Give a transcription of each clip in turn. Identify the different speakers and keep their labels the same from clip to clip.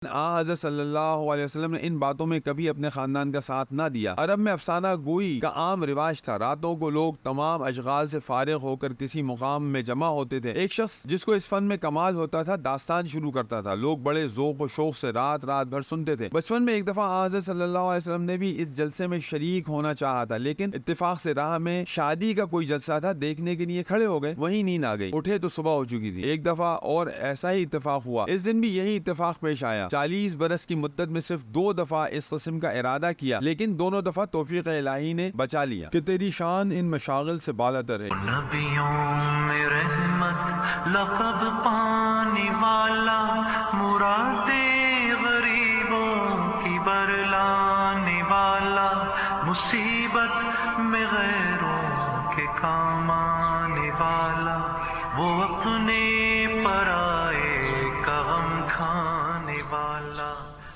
Speaker 1: حضرت صلی اللہ علیہ وسلم نے ان باتوں میں کبھی اپنے خاندان کا ساتھ نہ دیا۔ عرب میں افسانہ گوئی کا عام رواج تھا۔ راتوں کو لوگ تمام اشغال سے فارغ ہو کر کسی مقام میں جمع ہوتے تھے۔ ایک شخص جس کو اس فن میں کمال ہوتا تھا داستان شروع کرتا تھا۔ لوگ بڑے ذوق و شوق سے رات بھر سنتے تھے۔ بچپن میں ایک دفعہ حضرت صلی اللہ علیہ وسلم نے بھی اس جلسے میں شریک ہونا چاہا تھا، لیکن اتفاق سے راہ میں شادی کا کوئی جلسہ تھا، دیکھنے کے لیے کھڑے ہو گئے، وہیں نیند آ گئی۔ اٹھے تو صبح ہو چکی تھی۔ ایک دفعہ اور ایسا ہی اتفاق ہوا۔ اس دن بھی یہی اتفاق پیش آیا۔ 40 برس کی مدت میں صرف 2 دفعہ اس قسم کا ارادہ کیا، لیکن دونوں دفعہ توفیق الہی نے بچا لیا کہ تیری شان ان مشاغل سے بالاتر ہے۔
Speaker 2: نبیوں میں رحمت لقب پانے والا، مراد غریبوں کی برلانے والا، مصیبت میں غیروں کے کام آنے والا، وہ اپنے پرائے کا غم کھانے والا۔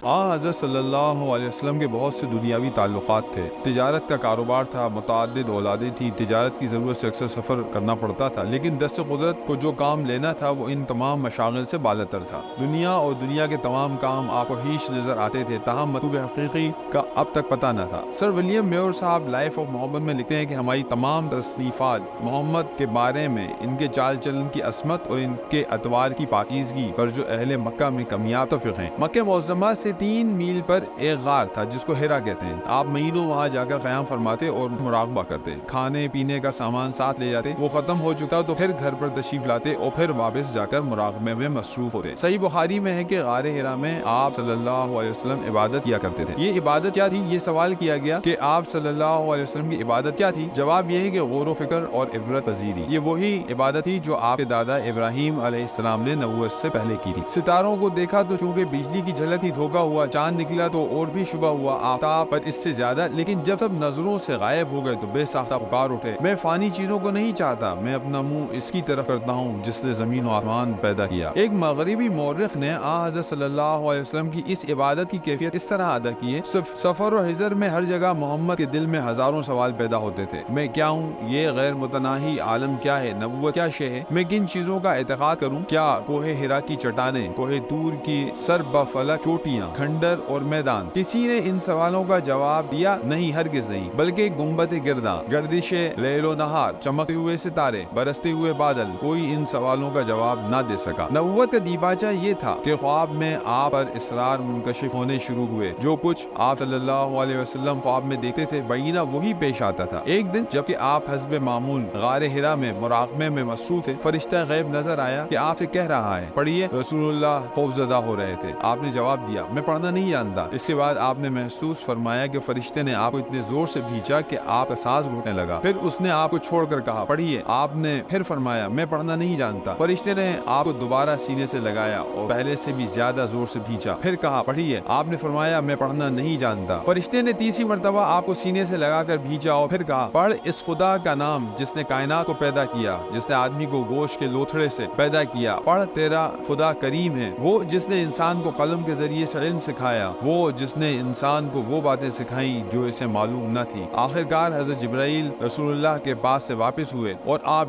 Speaker 1: حضرت صلی اللہ علیہ وسلم کے بہت سے دنیاوی تعلقات تھے۔ تجارت کا کاروبار تھا، متعدد اولادیں تھیں۔ تجارت کی ضرورت سے اکثر سفر کرنا پڑتا تھا، لیکن دست قدرت کو جو کام لینا تھا وہ ان تمام مشاغل سے بالاتر تھا۔ دنیا اور دنیا کے تمام کام آپ کو ہیچ نظر آتے تھے، تاہم مطلوب حقیقی کا اب تک پتہ نہ تھا۔ سر ولیم میور صاحب لائف آف محمد میں لکھتے ہیں کہ ہماری تمام تصنیفات محمد کے بارے میں، ان کے چال چلن کی عصمت اور ان کے اطوار کی پاکیزگی پر جو اہل مکہ میں کمیاب متفق ہیں۔ مکہ معظمہ سے 3 میل پر ایک غار تھا جس کو ہیرا کہتے ہیں۔ آپ مہینوں وہاں جا کر قیام فرماتے اور مراقبہ کرتے، کھانے پینے کا سامان ساتھ لے جاتے، وہ ختم ہو چکا تو پھر گھر پر تشریف لاتے اور پھر واپس جا کر مراقبے میں مصروف ہوتے۔ صحیح بخاری میں ہے کہ غار ہیرا میں آپ صلی اللہ علیہ وسلم عبادت کیا کرتے تھے۔ یہ عبادت کیا تھی؟ یہ سوال کیا گیا کہ آپ صلی اللہ علیہ وسلم کی عبادت کیا تھی؟ جواب یہ ہے کہ غور و فکر اور عبرت پذیری۔ یہ وہی عبادت تھی جو آپ کے دادا ابراہیم علیہ السلام نے نبوت سے پہلے کی تھی۔ ستاروں کو دیکھا تو چونکہ بجلی کی جھلک ہی دھوکا ہوا، چاند نکلا تو اور بھی شبہ ہوا، آفتاب پر اس سے زیادہ، لیکن جب سب نظروں سے غائب ہو گئے تو بے ساختہ پکار اٹھے، میں فانی چیزوں کو نہیں چاہتا، میں اپنا منہ اس کی طرف کرتا ہوں جس نے زمین و آسمان پیدا کیا۔ ایک مغربی مورخ نے حضرت صلی اللہ علیہ وسلم کی اس عبادت کی کیفیت اس طرح ادا کی ہے: سفر و حضر میں ہر جگہ محمد کے دل میں ہزاروں سوال پیدا ہوتے تھے۔ میں کیا ہوں؟ یہ غیر متناہی عالم کیا ہے؟ نبوت کیا شے ہے؟ میں کن چیزوں کا اعتقاد کروں؟ کیا کوہ ہرا کی چٹانیں، کوہ طور کی سر بفلک چوٹیاں، کھنڈر اور میدان؟ کسی نے ان سوالوں کا جواب دیا نہیں، ہرگز نہیں، بلکہ گنبد گرداں، گردش لیل و نہار، چمکتے ہوئے ستارے، برستے ہوئے بادل، کوئی ان سوالوں کا جواب نہ دے سکا۔ نبوت کا دیباچہ یہ تھا کہ خواب میں آپ پر اسرار منکشف ہونے شروع ہوئے۔ جو کچھ آپ صلی اللہ علیہ وسلم خواب میں دیکھتے تھے بینہ وہی پیش آتا تھا۔ ایک دن جبکہ آپ حسب معمول غار ہرا میں مراقبے میں مصروف تھے، فرشتہ غیب نظر آیا کہ آپ سے کہہ رہا ہے پڑھیے۔ رسول اللہ خوفزدہ ہو رہے تھے۔ آپ نے جواب دیا میں پڑھنا نہیں جانتا۔ اس کے بعد آپ نے محسوس فرمایا کہ فرشتے نے آپ کو اتنے زور سے بھینچا کہ آپ کا سانس گھٹنے لگا۔ پھر اس نے آپ کو چھوڑ کر کہا پڑھیے۔ آپ نے پھر فرمایا میں پڑھنا نہیں جانتا۔ فرشتے نے آپ کو دوبارہ سینے سے لگایا اور پہلے سے بھی زیادہ زور سے بھینچا، پھر کہا پڑھیے۔ آپ نے فرمایا میں پڑھنا نہیں جانتا۔ فرشتے نے تیسری مرتبہ آپ کو سینے سے لگا کر بھینچا اور پھر کہا پڑھ اس خدا کا نام جس نے کائنات کو پیدا کیا، جس نے آدمی کو گوشت کے لوتھڑے سے پیدا کیا۔ پڑھ تیرا خدا کریم ہے، وہ جس نے انسان کو قلم کے ذریعے سے علم سکھایا، وہ جس نے انسان کو وہ باتیں سکھائیں جو اسے معلوم نہ تھی۔ آخرکار حضرت جبرائیل رسول اللہ کے پاس سے واپس ہوئے اور آپ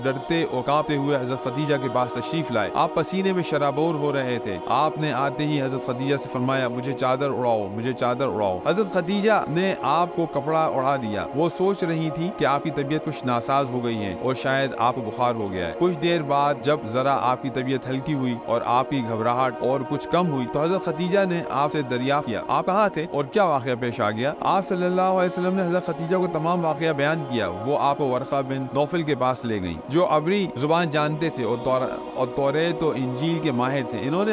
Speaker 1: ڈرتے اور کانپتے ہوئے حضرت خدیجہ کے پاس تشریف لائے۔ آپ پسینے میں شرابور ہو رہے تھے۔ آپ نے آتے ہی حضرت خدیجہ سے فرمایا مجھے چادر اڑاؤ، مجھے چادر اڑاؤ۔ حضرت خدیجہ نے آپ کو کپڑا اڑا دیا۔ وہ سوچ رہی تھی کہ آپ کی طبیعت کچھ ناساز ہو گئی ہے اور شاید آپ کو بخار ہو گیا ہے۔ کچھ دیر بعد جب ذرا آپ کی طبیعت ہلکی ہوئی اور آپ کی گھبراہٹ اور کچھ کم ہوئی تو حضرت خدیجہ نے آپ سے دریافت کیا آپ کہاں تھے اور کیا واقعہ پیش آ گیا؟ آپ صلی اللہ علیہ وسلم نے حضرت خدیجہ کو تمام واقعہ بیان کیا۔ وہ آپ کو ورقہ بن نوفل کے پاس لے گئیں جو عبری زبان جانتے تھے اور توریت و انجیل کے ماہر تھے۔ انہوں نے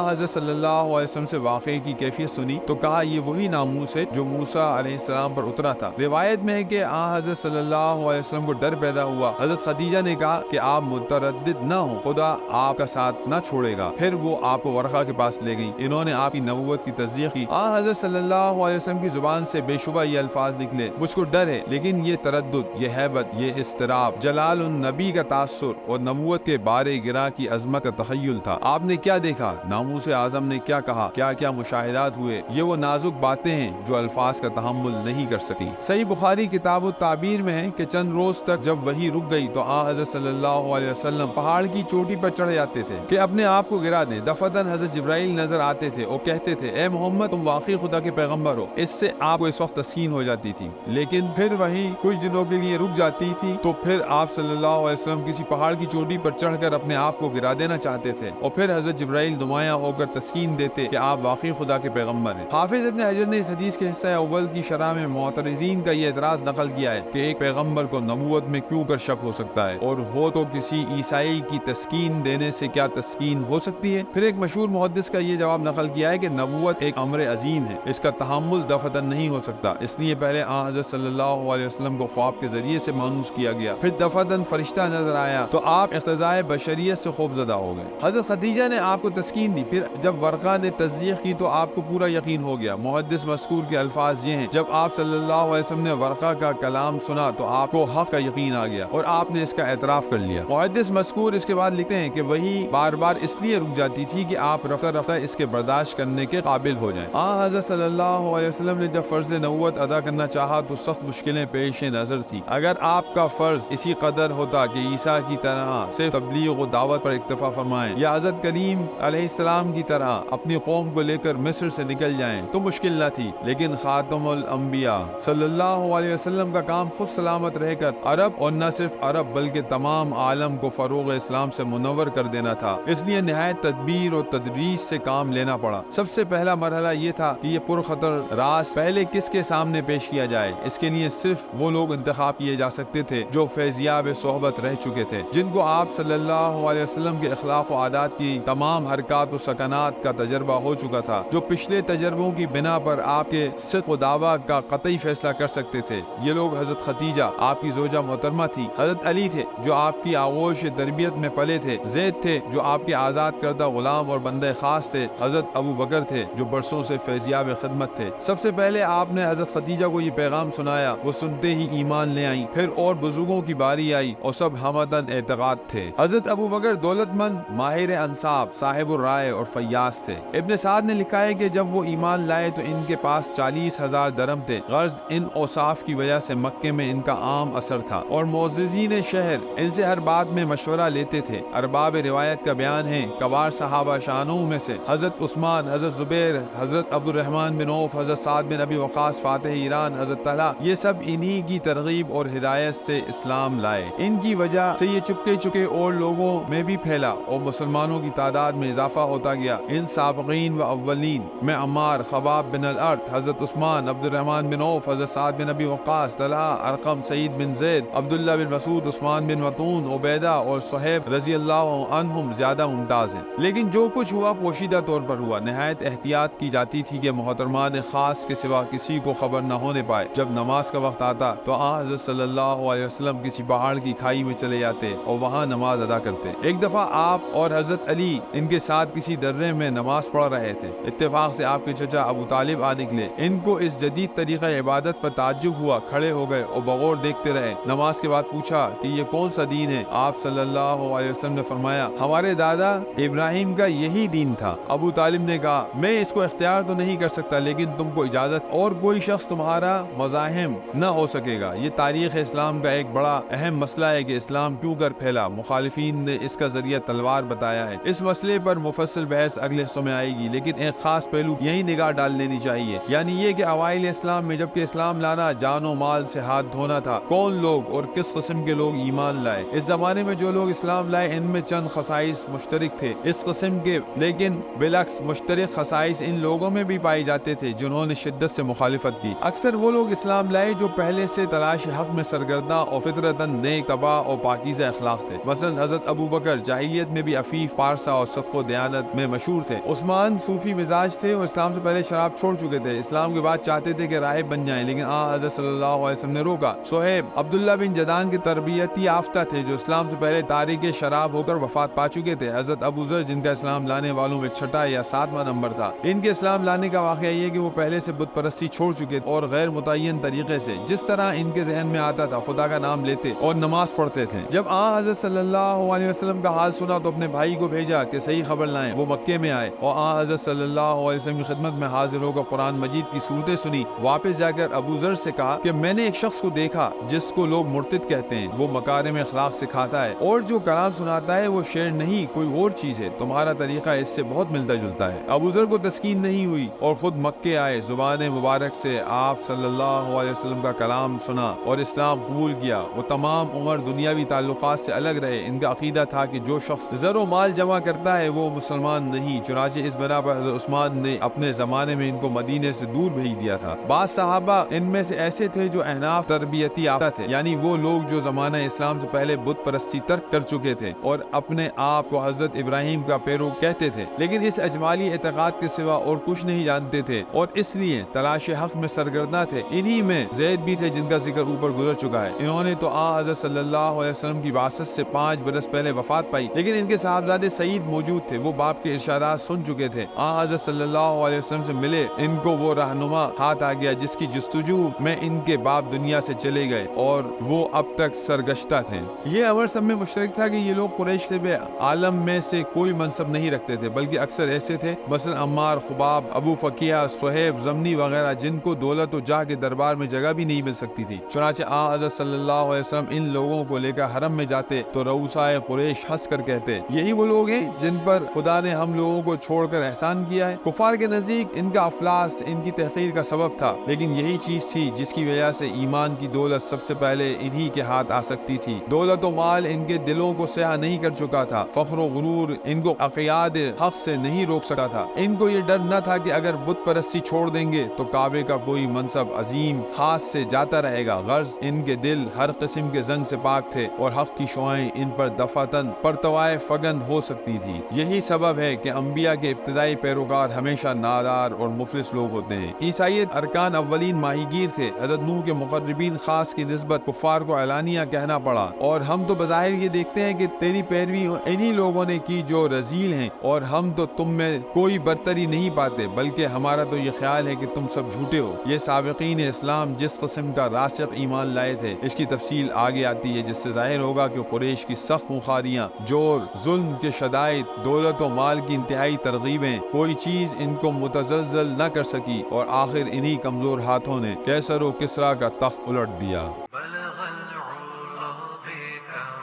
Speaker 1: حضرت صلی اللہ علیہ وسلم سے واقعے کی کیفیت سنی تو کہا یہ وہی ناموس ہے جو موسیٰ علیہ السلام پر اترا تھا۔ روایت میں ہے کہ حضرت صلی اللہ علیہ وسلم کو ڈر پیدا ہوا۔ حضرت خدیجہ نے کہا کہ آپ متردد نہ ہوں، خدا آپ کا ساتھ نہ چھوڑے گا۔ پھر وہ آپ کو ورقہ کے پاس لے گئی۔ انہوں نے آپ کی نبوت کی تصدیق کی۔ حضرت صلی اللہ علیہ وسلم کی زبان سے بے شبہ یہ الفاظ نکلے مجھ کو ڈر ہے، لیکن یہ تردد، یہ ہیبت، یہ اضطراب جلال النبی کا تاثر اور نبوت کے بارے گرا کی عظمت کا تخیل تھا۔ آپ نے کیا دیکھا؟ ناموس اعظم نے کیا کہا؟ کیا کیا مشاہدات ہوئے؟ یہ وہ نازک باتیں ہیں جو الفاظ کا تحمل نہیں کر سکتی۔ صحیح بخاری کتاب التعبیر میں ہے کہ چند روز تک جب وحی رک گئی تو حضرت صلی اللہ علیہ وسلم پہاڑ کی چوٹی پر چڑھ جاتے تھے کہ اپنے آپ کو گرا دیں۔ دفعتاً حضرت جبرائیل نظر آتے تھے اور کہتے تھے اے محمد تم واقعی خدا کے پیغمبر ہو، اس سے آپ کو اس وقت تسکین ہو جاتی تھی، لیکن پھر وہی کچھ دنوں کے لیے رک جاتی تھی تو پھر آپ صلی اللہ علیہ وسلم کسی پہاڑ کی چوٹی پر چڑھ کر اپنے آپ کو گرا دینا چاہتے تھے اور پھر حضرت جبرائیل نمایاں ہو کر تسکین دیتے کہ آپ واقعی خدا کے پیغمبر ہیں۔ حافظ ابن حجر نے اس حدیث کے حصہ اول کی شرح میں معترضین کا یہ اعتراض نقل کیا ہے کہ ایک پیغمبر کو نبوت میں کیوں کر شک ہو سکتا ہے، اور ہو تو کسی عیسائی کی تسکین دینے سے کیا تسکین ہو سکتی ہے؟ پھر ایک مشہور محدث کا یہ جواب نقل کیا ہے کہ نبوت ایک امر عظیم ہے، اس کا تحمل دفعتاً نہیں ہو سکتا، اس لیے پہلے آن حضرت صلی اللہ علیہ وسلم کو خواب کے ذریعے سے مانوس کیا گیا، پھر دفعتاً فرشتہ نظر آیا تو آپ اقتضاء بشریت سے خوف زدہ ہو گئے۔ حضرت خدیجہ نے آپ کو تسکین دی، پھر جب ورقہ نے تصدیق کی تو آپ کو پورا یقین ہو گیا۔ محدث مذکور کے الفاظ یہ ہیں جب آپ صلی اللہ علیہ وسلم نے ورقہ کا کلام سنا تو آپ کو حق کا یقین آ گیا اور آپ نے اس کا اعتراف کر لیا۔ محدث مذکور اس کے بعد لکھتے ہیں کہ وہی بار بار اس لیے رک جاتی تھی کہ آپ رفتہ رفتہ اس کے برداشت کرنے کے قابل ہو جائیں۔ حضرت صلی اللہ علیہ وسلم نے جب فرض نبوت ادا کرنا چاہا تو سخت مشکلیں پیش نظر تھی۔ اگر آپ کا فرض اسی قدر ہوتا کہ عیسیٰ کی طرح صرف تبلیغ و دعوت پر اکتفا فرمائیں یا حضرت کریم علیہ السلام کی طرح اپنی قوم کو لے کر مصر سے نکل جائیں تو مشکل نہ تھی، لیکن خاتم الانبیاء صلی اللہ علیہ وسلم کا کام خود سلامت رہ کر عرب اور نہ صرف عرب بلکہ تمام عالم کو فروغ اسلام سے منور کر دینا تھا، اس لیے نہایت تدبیر اور تدریج سے کام لینا پڑا۔ سب سے پہلا مرحلہ یہ تھا کہ یہ پرخطر راز پہلے کس کے سامنے پیش کیا جائے۔ اس کے لیے صرف وہ لوگ انتخاب کیے جا سکتے تھے جو فیضیاب صحبت رہ چکے تھے، جن کو آپ صلی اللہ علیہ وسلم کے اخلاق و عادات کی تمام حرکات و سکنات کا تجربہ ہو چکا تھا، جو پچھلے تجربوں کی بنا پر آپ کے صدق و دعویٰ کا قطعی فیصلہ کر سکتے تھے۔ یہ لوگ حضرت خدیجہ آپ کی زوجہ محترمہ تھی، حضرت علی تھے جو آپ کی آغوش تربیت میں پلے تھے، زید تھے جو آپ کے آزاد کردہ غلام اور بندہ خاص تھے، حضرت ابو بکر تھے جو برسوں سے فیضیاب خدمت تھے۔ سب سے پہلے آپ نے حضرت خدیجہ کو یہ پیغام سنایا، وہ سنتے ہی ایمان لے آئیں، پھر اور بزرگوں کی باری آئی اور سب ہمدن اعتقاد تھے۔ حضرت ابو بکر دولت مند، ماہر انصاب، صاحب الرائے اور فیاض تھے۔ ابن سعد نے لکھا ہے کہ جب وہ ایمان لائے تو ان کے پاس 40,000 درم تھے، غرض ان اوصاف کی وجہ سے مکے میں ان کا عام اثر تھا اور معززین شہر ان سے ہر بات میں مشورہ لیتے تھے۔ ارباب روایت کا بیان ہے کبار صحابہ شانوں میں سے حضرت عثمان، حضرت زبیر، حضرت عبد الرحمن بن عوف، حضرت سعد بن ابی وقاص فاتح ایران، حضرت طلحہ، یہ سب انہی کی ترغیب اور ہدایت سے اسلام لائے۔ ان کی وجہ سے یہ چپکے چپکے اور لوگوں میں بھی پھیلا اور مسلمانوں کی تعداد میں اضافہ ہوتا گیا۔ ان سابقین و اولین میں عمار، خباب بن الارت، حضرت عثمان، عبد الرحمن بن عوف، حضرت سعد بن ابی وقاص، طلحہ، ارقم، سعید بن زید، عبداللہ بن مسعود، عثمان بن مطعون، عبیدہ اور صہیب رضی اللہ عنہم زیادہ ممتاز ہیں۔ لیکن جو کچھ ہوا پوشیدہ طور پر ہوا، نہایت احتیاط کی جاتی تھی کہ محترمان خاص کے سوا کسی کو خبر نہ ہونے پائے۔ جب نماز کا وقت آتا تو حضرت صلی اللہ علیہ وسلم کسی پہاڑ کی کھائی میں چلے جاتے اور وہاں نماز ادا کرتے۔ ایک دفعہ آپ اور حضرت علی ان کے ساتھ کسی درے میں نماز پڑھ رہے تھے، اتفاق سے آپ کے چچا ابو طالب آ نکلے۔ ان کو اس جدید طریقہ عبادت پر تعجب ہوا، کھڑے ہو گئے اور بغور دیکھتے رہے۔ نماز کے بعد پوچھا کہ یہ کون سا دین ہے؟ آپ صلی اللہ علیہ وسلم نے فرمایا ہمارے دادا ابراہیم کا یہی دین تھا۔ ابو طالب نے کہا میں اس کو اختیار تو نہیں کر سکتا لیکن تم کو اجازت، اور کوئی شخص تمہارا مزاحم نہ ہو سکے گا۔ یہ تاریخ اسلام کا ایک بڑا اہم مسئلہ ہے کہ اسلام کیوں کر پھیلا۔ مخالفین نے اس کا ذریعہ تلوار بتایا ہے۔ اس مسئلے پر مفصل بحث اگلے حصوں میں آئے گی، لیکن ایک خاص پہلو یہی نگاہ ڈال لینی چاہیے، یعنی یہ کہ اوائل اسلام میں جبکہ اسلام لانا جان و مال سے ہاتھ دھونا تھا، کون لوگ اور کس قسم کے لوگ ایمان لائے۔ اس زمانے میں جو لوگ اسلام لائے ان میں چند خصائص مشترک تھے اس قسم کے، لیکن بالعکس مشترک خصائص ان لوگوں میں بھی پائے جاتے تھے جنہوں نے شدت سے مخالفت کی۔ اکثر وہ لوگ اسلام لائے جو پہلے سے تلاش حق میں سرگرداں اور فطرتاً نیک طبع اور پاکیزہ اخلاق تھے۔ مثلا حضرت ابو بکر جاہلیت میں بھی عفیف، پارسا اور صدق و دیانت میں مشہور تھے۔ عثمان صوفی مزاج تھے اور اسلام سے پہلے شراب چھوڑ چکے تھے، اسلام کے بعد چاہتے تھے کہ راہب بن جائیں لیکن حضرت صلی اللہ علیہ وسلم نے روکا۔ صہیب عبداللہ بن جدان کے تربیتی یافتہ تھے جو اسلام سے پہلے تارک شراب ہو کر وفات پا چکے تھے۔ حضرت ابو ذر جن کا اسلام لانے والوں میں چھٹا یا 7واں نمبر تھا، ان کے اسلام لانے کا واقعہ یہ کہ وہ پہلے سے بت پرستی چھوڑ چکے اور غیر متعین طریقے سے جس طرح ان کے ذہن میں آتا تھا خدا کا نام لیتے اور نماز پڑھتے تھے۔ جب حضرت صلی اللہ علیہ وسلم کا حال سنا تو اپنے بھائی کو بھیجا کہ صحیح خبر لائیں۔ وہ مکے میں آئے اور حضرت صلی اللہ علیہ وسلم کی خدمت میں حاضر ہو کر قرآن مجید کی صورتیں سنی۔ واپس جا کر ابو ذر سے کہا کہ میں نے ایک شخص کو دیکھا جس کو لوگ مرتد کہتے ہیں، وہ مکارم اخلاق سکھاتا ہے اور جو کلام سناتا ہے وہ شعر نہیں کوئی اور چیز ہے، تمہارا طریقہ اس سے بہت ملتا جلتا ہے۔ ابو ذر کو تسکین نہیں ہوئی اور خود مکے آئے، زبان مبارک سے آپ صلی اللہ علیہ وسلم کا کلام سنا اور اسلام قبول کیا۔ وہ تمام عمر دنیاوی تعلقات سے الگ رہے۔ ان کا عقیدہ تھا کہ جو شخص زر و مال جمع کرتا ہے وہ مسلمان نہیں، چنانچہ اس بنا پر حضرت عثمان نے اپنے زمانے میں ان کو مدینے سے دور بھیج دیا تھا۔ بعض صحابہ ان میں سے ایسے تھے جو احناف تربیتی یافتہ تھے، یعنی وہ لوگ جو زمانہ اسلام سے پہلے بت پرستی ترک کر چکے تھے اور اپنے آپ کو حضرت ابراہیم کا پیرو کہتے تھے، لیکن اس اجمالی اعتقاد کے سوا اور کچھ نہیں جانتے تھے اور اس لیے تلاش حق میں سرگرداں تھے۔ انہی میں زید بھی تھے جن کا ذکر اوپر گزر چکا ہے۔ انہوں نے تو حضرت صلی اللہ علیہ وسلم کی بعثت سے 5 برس پہلے وفات پائی، لیکن ان کے صاحبزادے سعید موجود تھے۔ وہ باپ کے ارشادات سن چکے تھے۔ حضرت صلی اللہ علیہ وسلم سے ملے، ان کو وہ رہنما ہاتھ آ گیا جس کی جستجو میں ان کے باپ دنیا سے چلے گئے اور وہ اب تک سرگشتہ تھے۔ یہ امر سب میں مشترک تھا کہ یہ لوگ قریش سے عالم میں سے کوئی منصب نہیں رکھتے تھے، بلکہ اکثر ایسے تھے، مثلا عمار، خباب، ابو فقیہ، صہیب، زمنی وغیرہ، جن کو دولت و جاہ کے دربار میں جگہ بھی نہیں مل سکتی تھی۔ چنانچہ حضرت صلی اللہ علیہ وسلم ان لوگوں کو لے کر حرم میں جاتے تو رؤسائے قریش ہنس کر کہتے، یہی وہ لوگ ہیں جن پر خدا نے ہم لوگوں کو چھوڑ کر احسان کیا ہے۔ کفار کے نزدیک ان کا افلاس ان کی تحقیر کا سبب تھا، لیکن یہی چیز تھی جس کی وجہ سے ایمان کی دولت سب سے پہلے انہی کے ہاتھ آ سکتی تھی۔ دولت و مال ان کے دلوں کو سیاہ نہیں کر چکا تھا، فخر و غرور ان کو عقیاد حق سے نہیں روک سکا تھا۔ ان کو یہ ڈر نہ تھا کہ اگر بت پرستی چھوڑ دیں گے تو کعبے کا کوئی منصب عظیم ہاتھ سے جاتا رہے گا، غرض ان کے دل ہر قسم کے زنگ سے پاک تھے اور حق کی شعائیں ان پر دفعتاً پرتوائے فگند ہو سکتی تھی۔ یہی سبب ہے کہ انبیاء کے ابتدائی پیروکار ہمیشہ نادار اور مفلس لوگ ہوتے ہیں۔ عیسائیت ارکان اولین ماہی گیر تھے۔ حضرت نوح کے مقربین خاص کی نسبت کفار کو اعلانیہ کہنا پڑا، اور ہم تو بظاہر یہ دیکھتے ہیں کہ تیری پیروی انہی لوگوں نے کی جو رذیل ہیں، اور ہم تو تم میں کوئی برتری نہیں پاتے، بلکہ ہمارا تو یہ خیال ہے کہ تم سب جھوٹے ہو۔ یہ سابقین اسلام جس قسم کا راسخ ایمان لائے تھے اس کی تفصیل آگے آتی ہے، جس سے ظاہر ہوگا کہ قریش کی سخت مخاریاں، جور، ظلم کے شدائد، دولت و مال کی انتہائی ترغیبیں، کوئی چیز ان کو متزلزل نہ کر سکی، اور آخر انہی کمزور ہاتھوں نے کیسر و کسریٰ کا تخت الٹ دیا۔
Speaker 2: بلغ العلا بكماله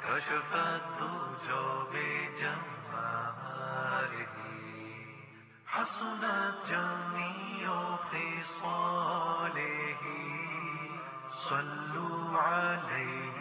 Speaker 2: كشف الدجى بجماله حسنت جميع خصاله صلوا عليه